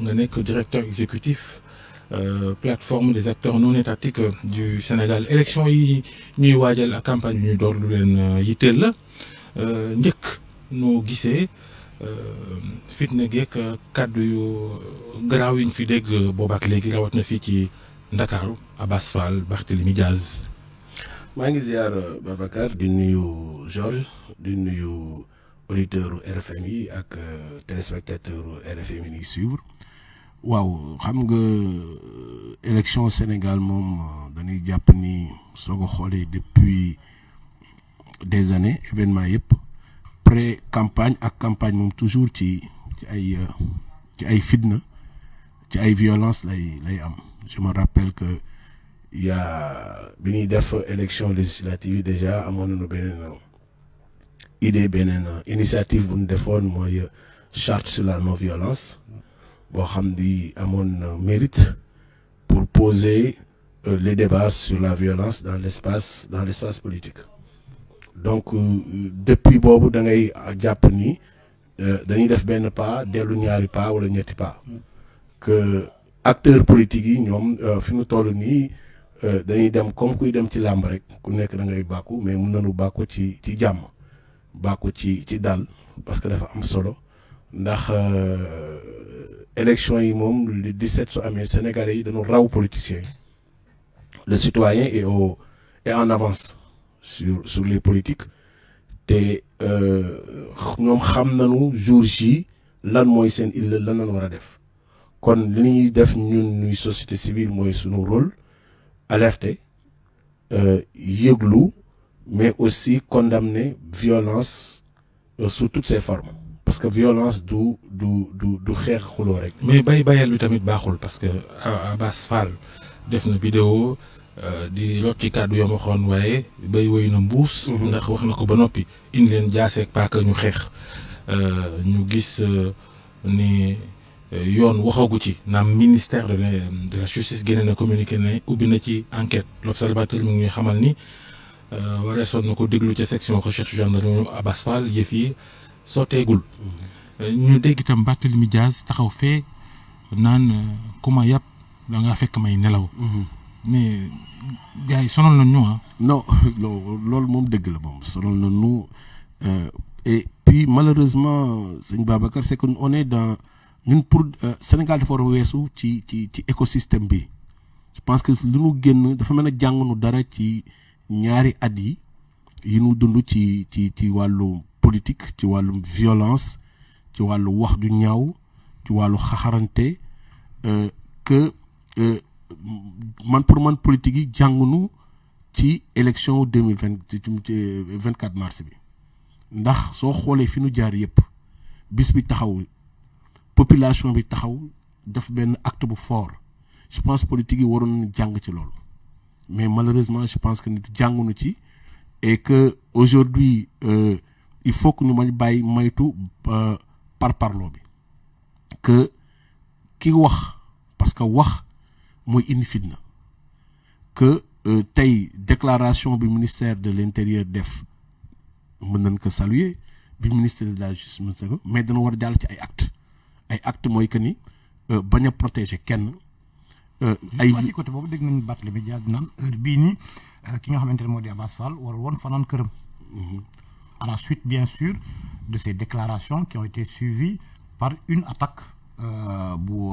nga nekk directeur exécutif plateforme des acteurs non étatiques du Sénégal élection yi ñuy waajal ak campagne bi ñu door lu leen yitteel la njëkk noo gisee fitna geek kàddu yu garaaw yi ñu fi dégg boobaak léegi rawat na fii ci Ndakaaru Abass Fall Barthélémy Diaz. maa ngi ziar Babacar di nuyu Georges di nuyu auditeur RFM yi ak téléspectateur RFM yi ñuy suivre waaw xam nga élection Sénégal moom dañuy jàpp ni soo ko xoolee depuis des années événement yëpp pré campagne ak campagne moom toujours ci ay fitna ci ay violence lay am. Je me rappelle que il y a bi ñuy def élection législative déjà amoon nañu beneen idée beneen initiative bu ñu defoon mooy charte sur la non-violence boo xam di amoon mérite pour poser les débats sur la violence dans l'espace politique. Donc depuis boobu da ngay jàpp ni dañuy def benn pas dellu ñaari pas wala ñetti pas que acteurs politiques yi ñoom fi mu toll nii dañuy dem comme kuy dem ci làmb rek ku nekk da ngay bàkku mais mun nañu bàkku ci jàmm bàkku ci dal parce que dafa am solo ndax élection yi moom le 17 su amee Sénégalais yi dañu raw politiciens yi le citoyen est en avance sur les politiques te ñoom xam nañu jour J lan mooy seen illa lan lañ war a def. kon li ñuy def ñuy société civile mooy sunu rôle alerter yëglu mais aussi condamner violence sous toutes ses formes parce que violence du xeex xuloo rek. mais bayal bi tamit baaxul parce que Abass Fall def na vidéo di lot ci kàddu yoo ma xoon waaye bay woy na mbuus. ndax wax na ko ba noppi indi leen jaaseeg paaka ñu xeex ñu gis ni. yoon waxagu ci naam ministère de la justice génne na communiqué ne ubbi na ci enquête l'observateur mi ngi ñuy xamal ni wareesoon na ko déglu ca section recherche gendarmerie Abass Fall yëf yi sotteegul. ñu dégg itam Barthélémy Diaz taxaw fee naan ku ma yàpp da ngaa fekk may nelaw. mais gars yi sonal nañ ñu ah. non loolu moom dëgg la moom sonal nañ ñu et puis malheureusement sëñ Babacar c'est que on est dans. ñun pour Sénégal dafa war a weesu ci écosystème bi je pense que lu ñu génn dafa mel ne jàngunu dara ci ñaari at yi ñu dund ci wàllu politique ci wàllu violence ci wàllu wax du ñaaw ci wàllu xaxarante que pour man politique yi jàngunu ci élection 24 mars bi ndax soo xoolee fi ñu jaar yëpp bis bi taxaw. population bi taxaw def benn acte bu fort je pense politique yi waroon jàng ci loolu mais malheureusement je pense que nit jànguñu ci et que aujourd'hui il faut que ñu mañ bàyyi maytu parparloo bi que ki wax parce que wax mooy indi fitna que tey déclaration bi ministère de l'intérieur def mën nañ ko saluer bi ministère de la justice mën na ko mais dana war a jàll ci ay acte mooy que ni bañ a protéger kenn. ay ci côté boobu dégg nañu Barthélémy Diaz naan heure bii nii ki nga xamante ne moo di Abass Fall war woon fanaan këram. à la suite bien sûr de ces déclarations qui ont été suivies par une attaque bu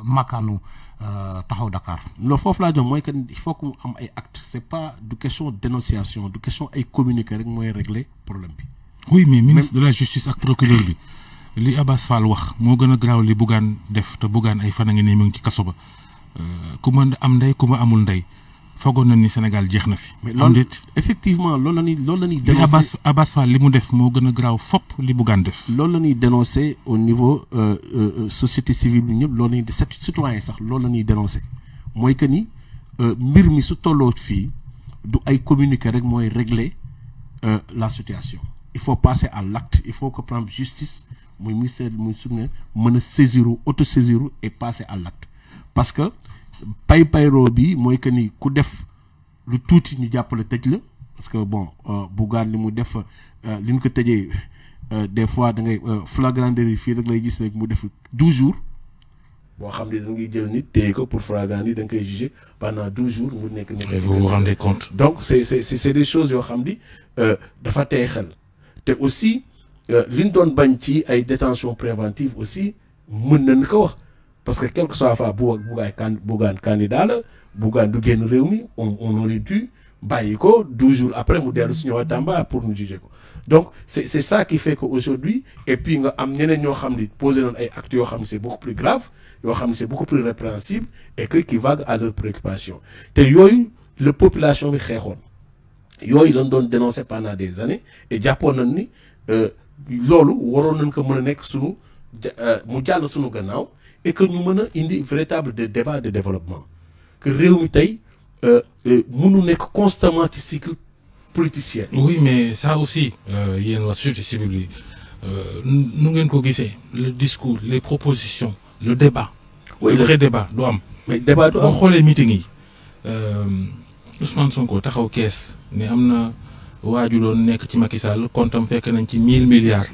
makkaanu taxaw Dakar. loolu foofu laa jox mooy que il faut que mu am ay actes c'est pas du question dénonciation du question ay communiqué rek mooy régler problème bi. oui mais ministre de la justice ak procureur bi. li Abass Fall wax moo gën a garaaw li Bougane def te Bougane ay fan a ngi nii mu ngi ci kaso ba ku ma am ndey ku ma amul ndey foogoon na ni Sénégal jeex na fi. mais loolu effectivement loolu la ñuy dénoncer Abass Fall li mu def moo gën a garaaw fopp li Bougane def. loolu la ñuy dénoncer au niveau société civile bi ñëpp loolu la ñuy citoyen sax loolu la ñuy dénoncer mooy que ni mbir mi su tolloo fii du ay communiqué rek mooy régler la situation il faut passer à l'acte il faut que par exemple justice. muy ministère muy suñu mën a saisiru autosaisiru et passer à l'acte parce que pay-payroo bi mooy que ni ku def lu tuuti ñu jàppale tëj la parce que bon Bougane li mu def li ñu ko tëjee des fois da ngay flagrant délit fii rek lay gis rek mu def 12 jours boo xam ne da ngay jël nit téye ko pour flagrant délit da nga koy juger pendant 12 jours mu nekk. Et vous vous rendez compte. Donc c'est des choses yoo xam ni dafa tey xel te aussi li ñu doon bañ ci ay détention préventive aussi mën nañ ko wax parce que quel que soit fa Bougane candidat la Bougane du génn réew mi on aurait dû bàyyi ko 12 jours après mu dellu si ñëwaat Tamba pour ñu juger ko donc c'est ça qui fait que aujourd'hui et puis nga am ñeneen ñoo xam ni posé nañ ay actes yoo xam ne c'est beaucoup plus grave yoo xam ne c'est beaucoup plus répréhensible et que qui vague à leurs préoccupations te yooyu la population bi xeexoon yooyu lañ doon dénoncer pendant des années et jàppoon nañ ni loolu waroon nañ ko mën a nekk sunu mu jàll sunu gannaaw et que ñu mën a indi véritable débat de développement que réew mi tey mënu nekk constamment ci cycle politicien. Oui, mais ça aussi yéen waa société civile yi nu ngeen ko gisee le discours les propositions le débat. Oui, le vrai débat du am. mais débat du am boo xoolee meeting yi Ousmane Sonko taxaw kees ne am na waaju doon nekk ci Macky Sall kontam fekk nañ ci 1000 milliards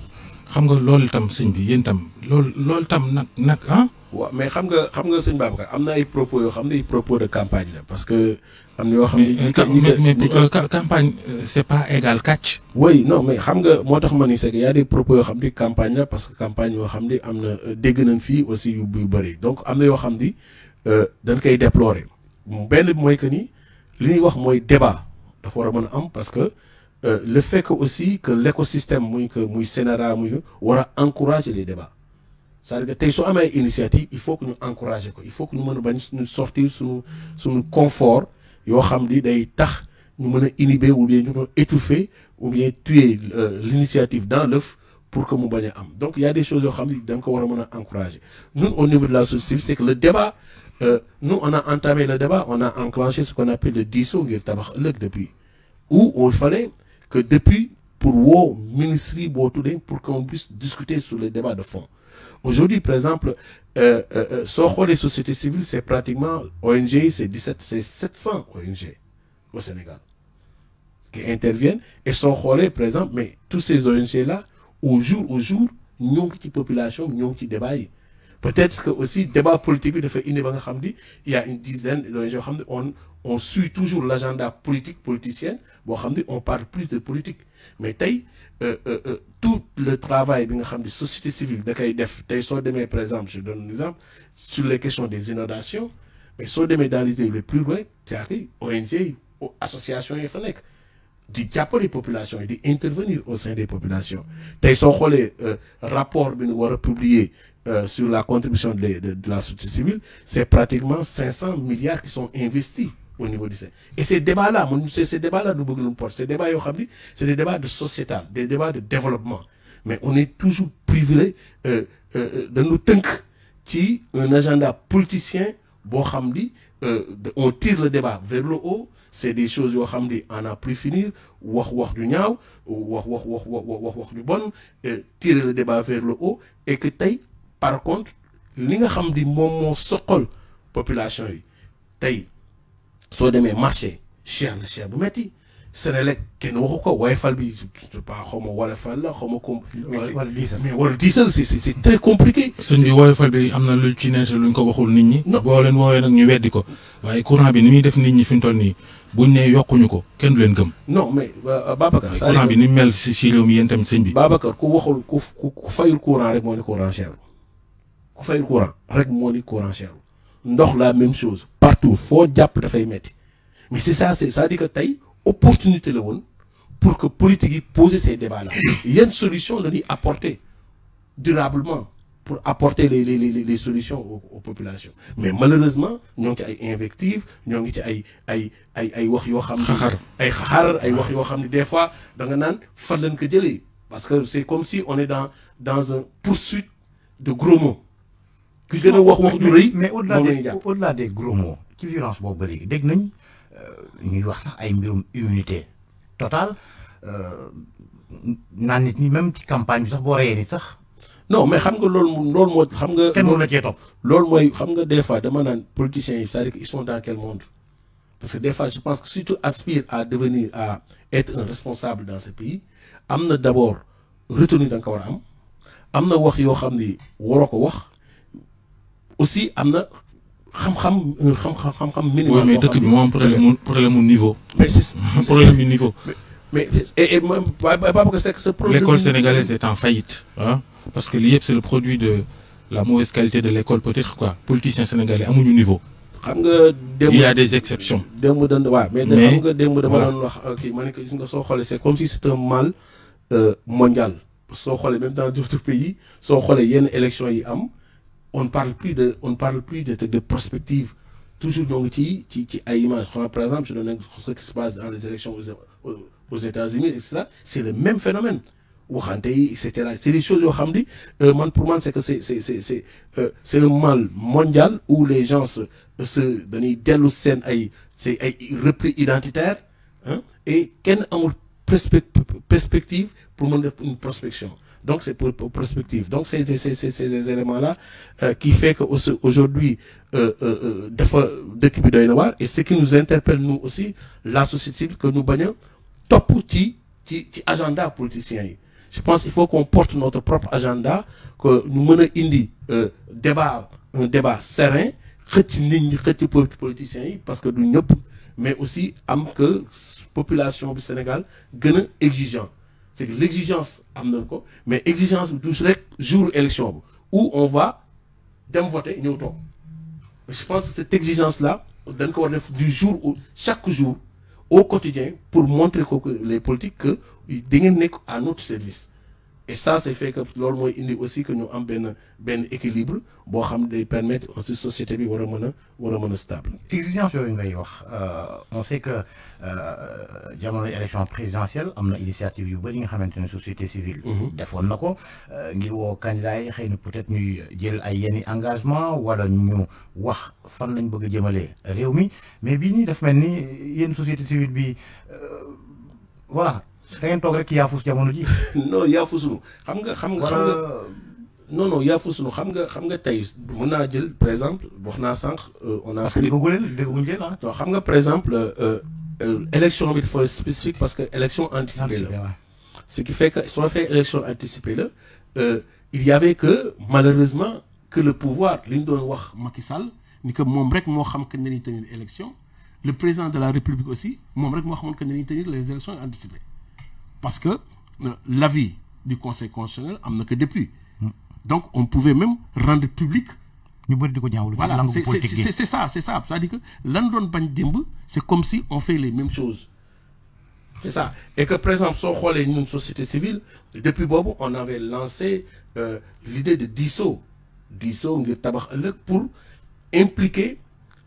xam nga loolu tam sëñ bi yéen tam loolu tam nag ah. waaw mais xam nga sëñ Babacar am na ay propos yoo xam ne ay propos de campagne la parce que am na yoo xam ne. mais campagne c'est pas égal kàcc. oui non mais xam nga moo tax ma ni c'est que y a des propos yoo xam ni campagne la parce que campagne yoo xam ni am na dégg nañ fii aussi yu bëri donc am na yoo xam ni dañ koy déplorer benn bi mooy que ni li ñuy wax mooy débat dafa war a mën a am parce que le fait que aussi que l'écosystème muy Sénégal muy war a encourager les débats. c'est-à-dire que tey soo amee initiative il faut que ñu encourager ko il faut que ñu mën a bañ ñu sortir suñu confort yoo xam ni day tax ñu mën a inhiber ou bien ñu mën a étouffer ou bien tuer l'initiative dans l'œuf pour que mu bañ a am donc il y a des choses yoo xam ni da nga ko war a mën a encourager ñun au niveau de la société civile c'est que le débat nous on a entamé le débat on a enclenché ce qu'on appelle le diisoo ngir tabax ëllëg depuis où il fallait que depuis pour woo ministres yi boo tuddee pour qu'on puisse discuter sur les débats de fond. Aujourd'hui, par exemple, les sociétés civiles, c'est pratiquement ONG, c'est 700 ONG au Sénégal qui interviennent. Et par exemple, mais tous ces ONG-là, au jour, nous avons une population, nous avons un débat. Peut-être que aussi, débat politique, il y a une dizaine d'ONG, on suit toujours l'agenda politicien, on parle plus de politique. Mais tout le travail de la société civile, par exemple, je donne un exemple, sur les questions des inondations, mais sur des médailles le plus loin, c'est ONG, associations, d'appeler les populations et d'intervenir au sein des populations. Les rapports que nous avons publiés sur la contribution de la société civile, c'est pratiquement 500 milliards qui sont investis au niveau du Sénégal. Et ces débats-là, ces débats-là, nous voulons porter. Ces débats, c'est des débats de sociétal, des débats de développement. Mais on est toujours privé de nous tenir qui un agenda politicien, on tire le débat vers le haut. C'est des choses yo xamni on a plus finir wax du ñaaw wax du bon tirer le débat vers le haut et que tay par contre li nga xam di mom mo soxol population yi tay so démé marché cher bu metti Sénélec kenn waxu ko Woyofal bi pas xawma Woyofal la xawma ko mais wala diisal c'est très compliqué. sëñ bi Woyofal bi am na lu ci nekk luñ ko waxul nit ñi. boo leen woowee nag ñu weddi ko waaye courant bi ni muy def nit ñi fi mu toll nii buñ ne yokkuñu ko kenn du leen gëm. non mais Babacar. courant bi ni mel si réew mi yéen tamit sëñ bi. Babacar ku waxul ku fayul courant rek moo ni courant cher ku fayul courant rek moo ni courant cher ndox la même chose partout foo jàpp dafay metti mais c'est ça c'est-à-dire que tey opportunité la woon pour que politique yi poser ces débats-là. Il y a une solution de apporter durablement pour apporter les solutions aux populations. Mais malheureusement, nous avons des invectives, nous avons des wax yo xamni ay xaar ay wax yo xamni des fois da nga nan fan lañ ko jëlé parce que c'est comme si on est dans un poursuite de gros mots. Ki gëna wax du reuy mais au-delà des gros mots ci violence bobu ba légui dégg nañ ñuy wax sax ay mbirum immunité totale naan nit ñi même ci campagne bi sax boo reyee nit sax. non mais xam nga loolu moo xam nga. kenn mënu la cee topp. loolu mooy xam nga des fois dama naan politiciens yi c'est-à-dire qu'ils sont dans quel monde parce que des fois je pense que si tu aspires à devenir à être un responsable dans ce pays am na d'abord retenue da nga ko war a am na wax yoo xam ni waroo ko wax aussi am na xam-xam minimal. oui mais dëkk bi moo am problème mu niveau. mais c'est problème du niveau. mais et Babacar Seck ce problème. L'école sénégalaise est en faillite hein parce que lii yëpp c'est le produit de la mauvaise qualité de l'école peut-être quoi politiciens sénégalais amuñu niveau. xam nga démb il y a des exceptions. démb dañ waaw mais xam nga démb dama doon wax kii ma ne ko gis nga soo xoolee c'est comme si c'est un mal mondial soo xoolee même dans d'autres pays soo xoolee yenn élections yi am on ne parle plus de prospective toujours ñoo ngi ci ay images par exemple je donne ce qui se passe dans les élections aux États-Unis et cetera c'est le même phénomène waxante yi et cetera c'est des choses yoo xam ni man pour man c'est que c'est un mal mondial où les gens dañuy dellu seen ay repli identitaire hein et kenn amul perspective pour mën def une prospection donc c'est pour prospective donc c'est ces éléments là qui fait que aujourd'hui dafa dëkk bi doy na waar et ce qui nous interpelle nous aussi la société civile que ñu bañ a topp ci agenda politiciens yi je pense il faut qu'on porte notre propre agenda que ñu mën a indi un débat serein xëcc nit ñi xëcc politiciens yi parce que du ñëpp mais aussi am que population du Sénégal gën a exigeant c'est que l'exigence am na ko mais exigence bi du rek jour élection bi où on va dem voter ñëw toog je pense que cette exigence là dañ ko war def du jour au chaque jour au quotidien pour montrer que les politiques que da ngeen nekk à notre service et ça c'est fait que loolu mooy indi aussi que ñu am benn équilibre boo xam ne day permettre aussi société bi war a mën a stable. exigence yooyu ngay wax on sait que jamono élection présidentielle am na initiative yu bëri nga xamante ne société civile. defoon na ko ngir woo candidat yi xëy na peut-être ñuy jël ay yenn engagement wala ñu wax fan lañ bëgg a jëmale réew mi mais bii nii daf mel ni yéen société civile bi voilà. da ngeen toog rek yaafus jamono ji. non yaafusunu xam nga. non yaafusunu xam nga tey mën naa jël par exemple wax naa sànq. on a parce que dégguñu leen ah. non xam nga par exemple élection bi dafa spécifique parce que élection anticipée la. ce qui fait que soo fait élection anticipée la il y avait que malheureusement que le pouvoir li ñu doon wax Macky Sall ni que moom rek moo xam que nañu tenir élection le président de la République aussi moom rek moo xamoon que nañu tenir les élections anticipées. Parce que l'avis du Conseil constitutionnel am na que depuis donc on pouvait même rendre public. ñu bëri di ko ñaawlu. voilà c'est ça c'est-à-dire que lan doon bañ démb c'est comme si on fait les mêmes choses c'est ça et que par exemple soo xoolee ñun société civile depuis boobu on avait lancé l'idée de diisoo ngir tabax ëllëg pour impliquer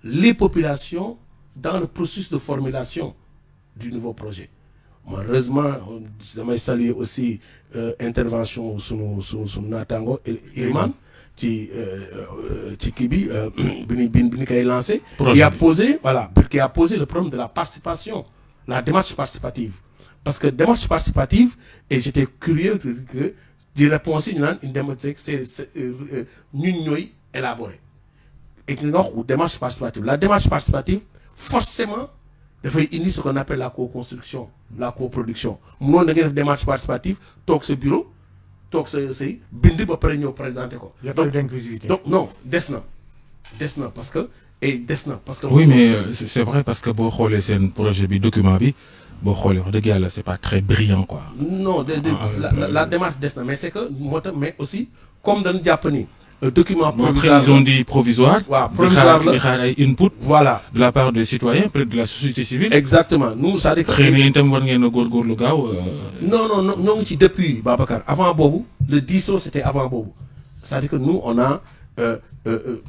les populations dans le processus de formulation du nouveau projet. Malheureusement damay saluer aussi intervention sunu naataango Iliman ci kii bi bi koy lancé qui a posé le problème de la participation la démarche participative parce que démarche participative et j'étais curieux que di réponse yi ñu naan une démarche c'est ñun ñooy élaborer et nga wax démarche participative la démarche participative forcément dafay indi ce qu'on appelle la co-construction la coproduction mënoon da ngay def démarche participative toog sa bureau toog say bind ba pare ñëw présenter ko. donc non des na parce que oui mais c'est vrai parce que boo xoolee seen projet bi document bi boo xoolee wax dëgg yàlla c'est pas très brillant quoi. non la démarche des na mais c'est que moo tax mais aussi comme dañu jàpp ni. Document provisoire ils ont dit provisoire. waaw provisoire la di xaar ay input. voilà de la part des citoyens peut-être de la société civile. exactement nous c'est-à-dire que. xëy na yéen itam war ngeen a góorgóorlu gaaw. non ñoo ngi ci depuis Babacar avant boobu le diisoo c'était avant boobu c'est-à-dire que nous on a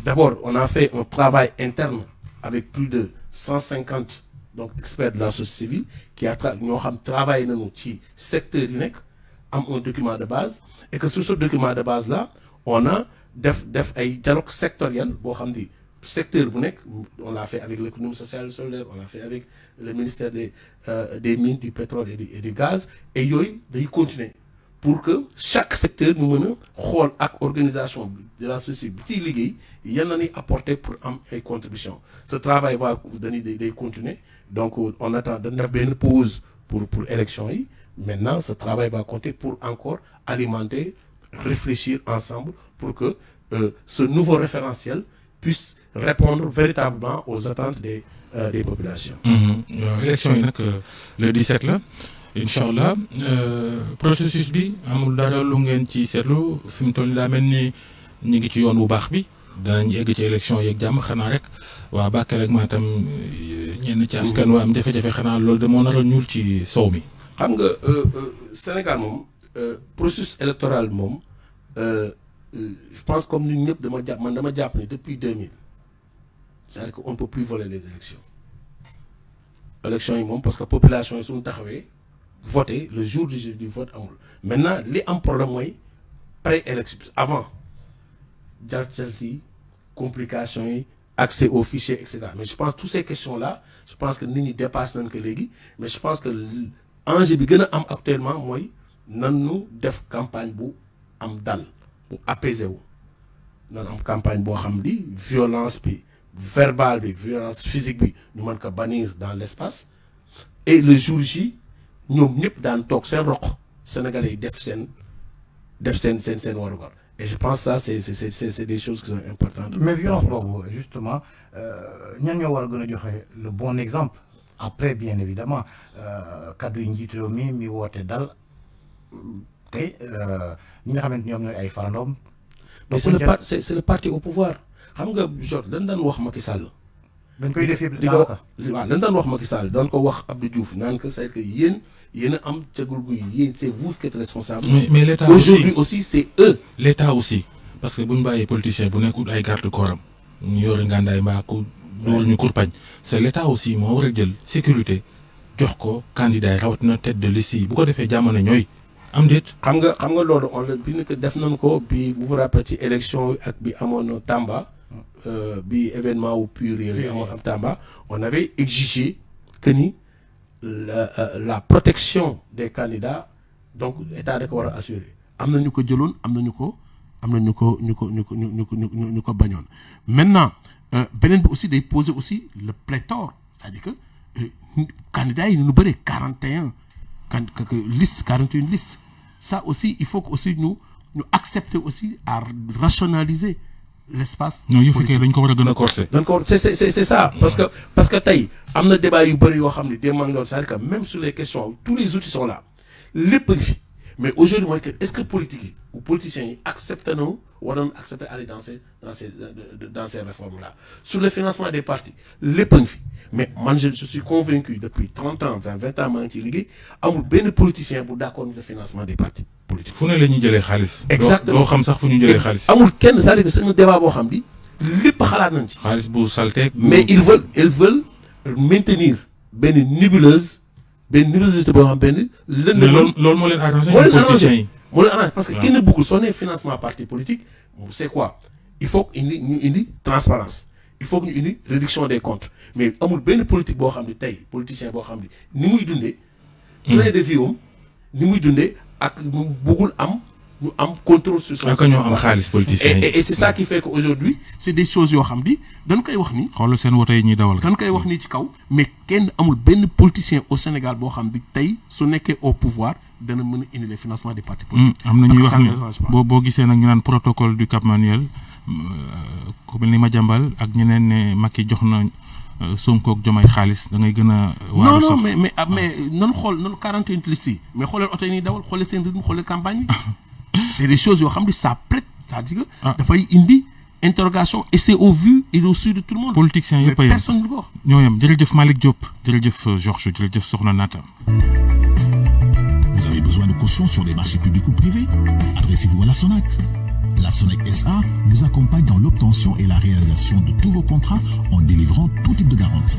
d'abord on a fait un travail interne avec plus de 150 donc experts de la société civile qui ñoo xam travaillé nañu ci secteur yu nekk am un document de base et que sur ce document de base là on a. def ay dialogue sectoriel boo xam ni secteur bu nekk on l'a fait avec l'économie sociale et solidaire on l'a fait avec le ministère des mines du pétrole et du gaz et yooyu day continuer pour que chaque secteur ñu mën a xool ak organisation de la société bi ciy liggéey yan la ñuy apporter pour am ay contributions ce travail va day continuer donc on attend dañ def benn pause pour élection yi maintenant ce travail va compter pour encore alimenter réfléchir ensemble pour que ce nouveau référentiel puisse répondre véritablement aux attentes des populations. élection yi nag le 17 la incha allah processus bi amul dara lu ngeen ci seetlu fi mu toll nii daa mel ni ñu ngi ci yoon bu baax bi danañ egg ci élection yeeg jàmm xanaa rek waa Bakel ak Matam ñenn ci askan waa am jafe-jafe xanaa loolu de moo nar a ñuul ci sow mi. xam nga Sénégal moom processus électoral moom je pense comme ñun ñëpp dama jàpp ni depuis 2000 c'est-à-dire que on ne peut plus voler les élections yi moom parce que population yi suñu taxawee voter le jour du vote amul maintenant li am problème mooy pré-élection avant jalti complications yi accès aux fichiers et cetera mais je pense toutes ces questions là je pense que nit ñi dépassé nañ ko léegi mais je pense que enjeu bi gën a am actuellement mooy nanu def campagne bu am dal bu apaisé wu nan am campagne boo xam ni violence bi verbale bi violence physique bi ñu mën ko bannir dans l'espace et le jour J ñoom ñëpp daan toog seen roq sénégalais yi def seen warugar et je pense ça c'est des choses qui sont importantes. mais violence boobu justement ñan ñoo war a gën a joxe le bon exemple après bien évidemment kaddu yi njiitu réew mi woote dal tey ñi nga xamante ñoom ñooy ay farandoom. mais c'est le parti au pouvoir xam nga jot dañ daan wax Macky Sall. dañ koy def yëpp waaw dañ daan wax Macky Sall doon ko wax Abdou Diouf naan que c'est que yéen a am cagul gu yéen c'est vous qui êtes responsable. mais l'État aujourd'hui aussi c'est eux. l'État aussi parce que bu ñu bàyyee politicien bu nekkul ay garde corps am ñu yore ngàndaay mbaa ku dóor ñu kurpañ c'est l'État aussi moo war a jël sécurité jox ko candidat yi rawatina tête de liste yi bu ko defee jamono ñooy am déet. xam nga loolu on la bi que def nañ ko bi vous vous rappelez ci élection ak bi amoon Tamba. bi événement wu pur yi amoon am Tamba on avait exigé que ni la protection des candidats donc état da ko war a assurer am na ñu ko jëloon am na ñu ko bañoon maintenant beneen bi aussi day poser aussi le pléthore c'est-à-dire que candidats yi ñu bëree 41 liste 41 listes ça aussi il faut que aussi ñu accepter aussi à rationaliser l'espace. non yu fekkee dañ ko war a gën a corser. dañ ko c'est ça parce que tey am na débat yu bëri yoo xam ne demande loolu c'est-à-dire que même sur les questions tous les outils sont là lépp a ngi fi mais aujourd'hui mooy que est-ce que politique yi ou politiciens yi accepté nañu war nañu accepter aller dans ces réformes là sur le financement des partis lépp a ngi fi mais man je suis convaincu depuis 30 ans 20 ans maa ngi ciy liggéey amul benn politicien bu d'accord le financement des partis politiques. fu ne la ñuy jëlee xaalis. exactement doo xam sax fu ñu jëlee xaalis. amul kenn c'est-à-dire que c'est un débat boo xam ni lépp xalaat nañ ci. xaalis bu salteeg. mais ils veulent maintenir benn nébulosité boo xam benn. loolu moo leen arrangé. moo leen arrangé parce que kenn bëggul soo nee financement parti politique c'est quoi il faut que ñu indi transparence il faut que ñu indi réduction des comptes mais amul benn politique boo xam ne tey politicien boo xam ne ni muy dundee. train de vie am ni muy dundee ak mu bëggul ñu am contrôle sur son. ak ñoo am xaalis politicien yi et c'est ça qui fait que aujourd'hui c'est des choses yoo xam ni dañ koy wax ni. xoolal seen woto yi ñuy dawal. dañ koy wax ni ci kaw mais kenn amul benn politicien au Sénégal boo xam ni tey su nekkee au pouvoir dana mën a indi les financements des partis politiques. am na ñuy wax ni boo gisee nag ñu naan protocole du Cap Manuel ku mel ni Madiambal ak ñeneen ne Macky jox na Sonko ak Diomaye xaalis da ngay gën a. waaru sax non mais nanu xool nanu 48 listes yi mais xoolal oto yi ñuy dawal xoolal seen rythme xoolal campagne bi. c'est des choses yoo xam ni ça prête c'est-à-dire que dafay indi interrogation et c'est au vu et au su de tout le monde. politiciens yëpp a yem personne du ko wax. ñoo yem jërëjëf Malick Diop jërëjëf Georges jërëjëf Soxna Nata. Vous avez besoin de caution sur des marchés publics ou privés? Adressez-vous à la SONAC. La SONAC SA vous accompagne dans l'obtention et la réalisation de tous vos contrats en délivrant tout type de garantie.